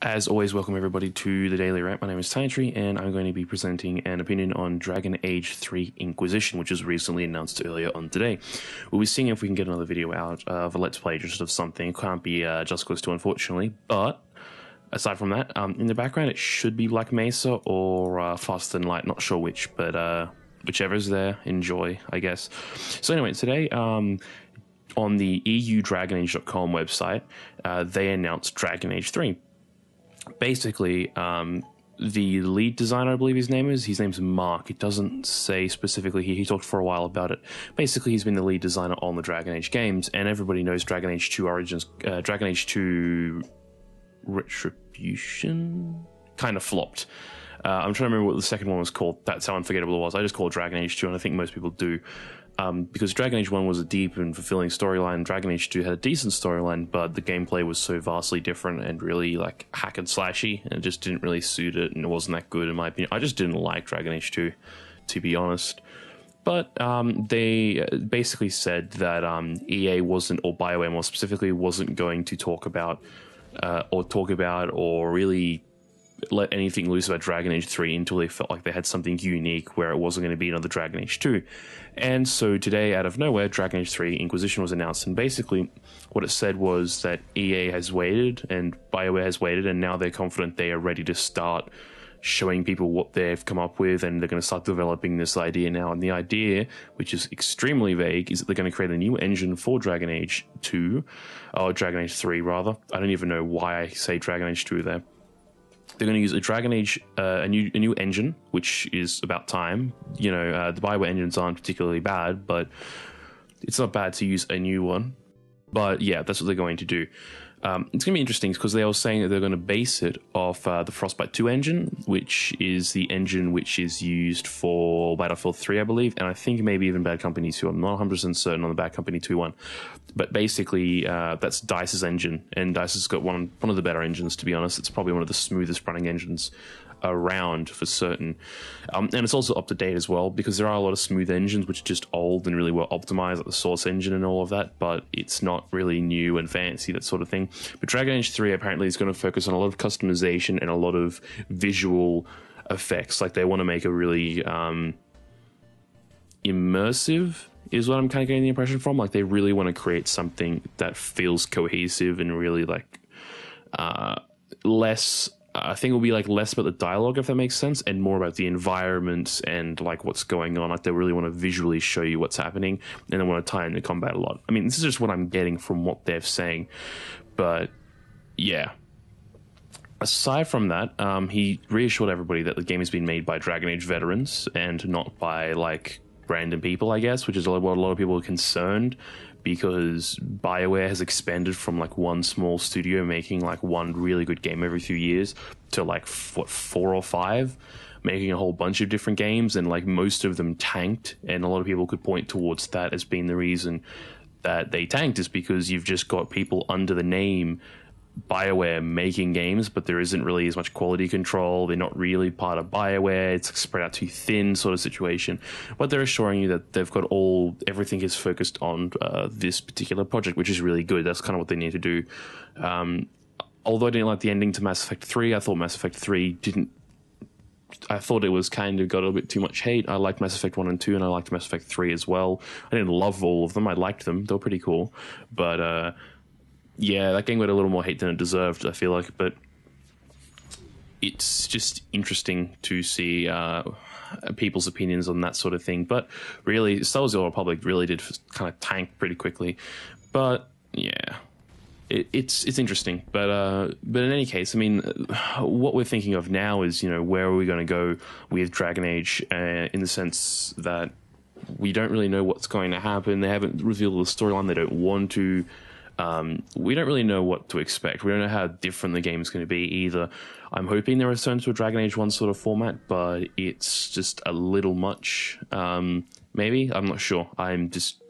As always, welcome everybody to the Daily Rant. My name is Tinytree, and I'm going to be presenting an opinion on Dragon Age 3 Inquisition, which was recently announced earlier on today. We'll be seeing if we can get another video out of a Let's Play just of something. It can't be Just Cause 2, unfortunately, but aside from that, in the background it should be Black Mesa or Faster Than Light, not sure which, but whichever's there, enjoy, I guess. So anyway, today, on the EUDragonAge.com website, they announced Dragon Age 3. Basically, the lead designer, I believe his name's Mark. It doesn't say specifically here. He talked for a while about it. Basically, he's been the lead designer on the Dragon Age games, and everybody knows Dragon Age 2 Origins, Dragon Age 2 Retribution kind of flopped. I'm trying to remember what the second one was called. That's how unforgettable it was. I just call it Dragon Age 2, and I think most people do. Because Dragon Age 1 was a deep and fulfilling storyline, Dragon Age 2 had a decent storyline, but the gameplay was so vastly different and really like hack and slashy, and it just didn't really suit it, and it wasn't that good in my opinion. I just didn't like Dragon Age 2, to be honest. But they basically said that EA wasn't, or BioWare more specifically, wasn't going to talk about or really let anything loose about Dragon Age 3 until they felt like they had something unique where it wasn't going to be another Dragon Age 2. And so today, out of nowhere, Dragon Age 3 Inquisition was announced, and basically what it said was that EA has waited and BioWare has waited, and now they're confident they are ready to start showing people what they've come up with, and they're going to start developing this idea now. And the idea, which is extremely vague, is that they're going to create a new engine for Dragon Age 2, or Dragon Age 3 rather. I don't even know why I say Dragon Age 2 there. They're going to use a Dragon Age, a new engine, which is about time. You know, the BioWare engines aren't particularly bad, but it's not bad to use a new one. But yeah, that's what they're going to do. It's going to be interesting because they were saying that they're going to base it off the Frostbite 2 engine, which is the engine which is used for Battlefield 3, I believe, and I think maybe even Bad Company 2. I'm not 100% certain on the Bad Company 2 one. But basically, that's DICE's engine, and DICE has got one of the better engines, to be honest. It's probably one of the smoothest running engines around for certain, and it's also up to date as well, because there are a lot of smooth engines which are just old and really well optimized, like the Source engine and all of that, but it's not really new and fancy, that sort of thing. But Dragon Age 3 apparently is going to focus on a lot of customization and a lot of visual effects. Like, they want to make a really immersive, is what I'm kind of getting the impression from. Like, they really want to create something that feels cohesive and really like less, I think it will be like less about the dialogue, if that makes sense, and more about the environment and like what's going on. Like, they really want to visually show you what's happening, and they want to tie into combat a lot. I mean, this is just what I'm getting from what they're saying, but yeah. Aside from that, he reassured everybody that the game has been made by Dragon Age veterans and not by like random people, I guess, which is what a lot of people are concerned, because BioWare has expanded from like one small studio making like one really good game every few years to like, what, 4 or 5, making a whole bunch of different games, and like most of them tanked, and a lot of people could point towards that as being the reason that they tanked, is because you've just got people under the name BioWare making games, but there isn't really as much quality control. They're not really part of BioWare. It's spread out too thin sort of situation. But they're assuring you that they've got everything is focused on this particular project, which is really good. That's kind of what they need to do. Although I didn't like the ending to Mass Effect 3, I thought Mass Effect 3 I thought it was kind of got a bit too much hate. I liked Mass Effect 1 and 2, and I liked Mass Effect 3 as well. I didn't love all of them. I liked them. They were pretty cool. But yeah, that game got a little more hate than it deserved, I feel like. But it's just interesting to see people's opinions on that sort of thing. But really, Star Wars: The Old Republic really did kind of tank pretty quickly. But yeah, it's interesting. But in any case, I mean, what we're thinking of now is, you know, where are we going to go with Dragon Age, in the sense that we don't really know what's going to happen. They haven't revealed the storyline. They don't want to. We don't really know what to expect. We don't know how different the game is going to be either. I'm hoping they return to a Dragon Age 1 sort of format, but it's just a little much. Maybe? I'm not sure. I'm just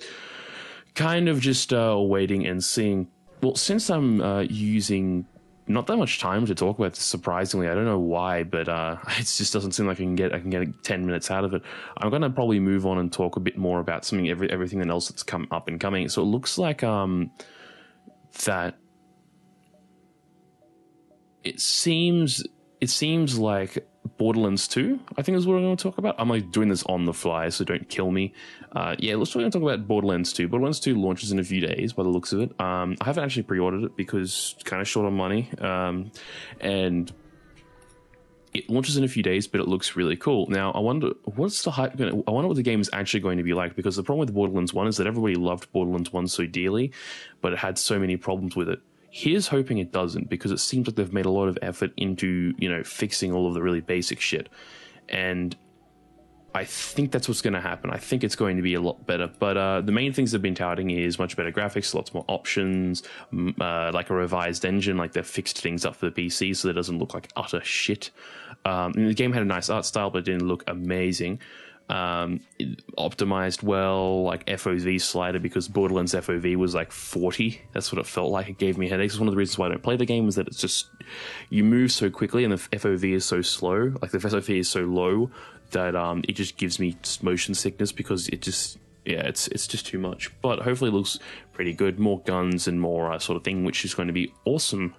kind of just waiting and seeing. Well, since I'm using not that much time to talk about this, surprisingly, I don't know why, but it just doesn't seem like I can get 10 minutes out of it. I'm going to probably move on and talk a bit more about everything else that's come up and coming. So it looks like that it seems like Borderlands 2, I think is what I'm going to talk about. I'm like doing this on the fly, so don't kill me. Yeah, let's talk about Borderlands 2. Borderlands 2 launches in a few days by the looks of it. I haven't actually pre-ordered it because it's kind of short on money. And it launches in a few days, but it looks really cool. Now, I wonder, what's the hype going to... I wonder what the game is actually going to be like, because the problem with Borderlands 1 is that everybody loved Borderlands 1 so dearly, but it had so many problems with it. Here's hoping it doesn't, because it seems like they've made a lot of effort into, you know, fixing all of the really basic shit. And I think that's what's going to happen. I think it's going to be a lot better. But the main things they've been touting is much better graphics, lots more options, like a revised engine, like they've fixed things up for the PC so it doesn't look like utter shit. The game had a nice art style, but it didn't look amazing. It optimized well, like FOV slider, because Borderlands FOV was like 40. That's what it felt like. It gave me headaches. One of the reasons why I don't play the game is that it's just, you move so quickly and the FOV is so slow, like the FOV is so low that it just gives me motion sickness, because it just, yeah, it's just too much. But hopefully it looks pretty good. More guns and more sort of thing, which is going to be awesome.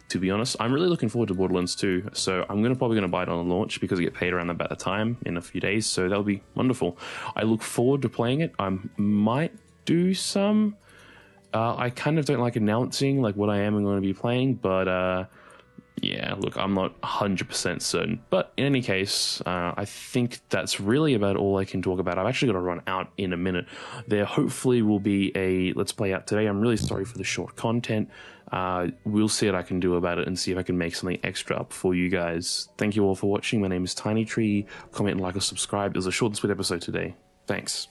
To be honest, I'm really looking forward to Borderlands 2, so I'm probably going to buy it on launch because I get paid around about the time in a few days, so that'll be wonderful. I look forward to playing it. I might do some. I kind of don't like announcing like what I am going to be playing, but yeah, look, I'm not 100% certain. But in any case, I think that's really about all I can talk about. I've actually got to run out in a minute. There hopefully will be a Let's Play out today. I'm really sorry for the short content. We'll see what I can do about it and see if I can make something extra up for you guys. Thank you all for watching. My name is Tinytree. Comment, like, or subscribe. It was a short and sweet episode today. Thanks.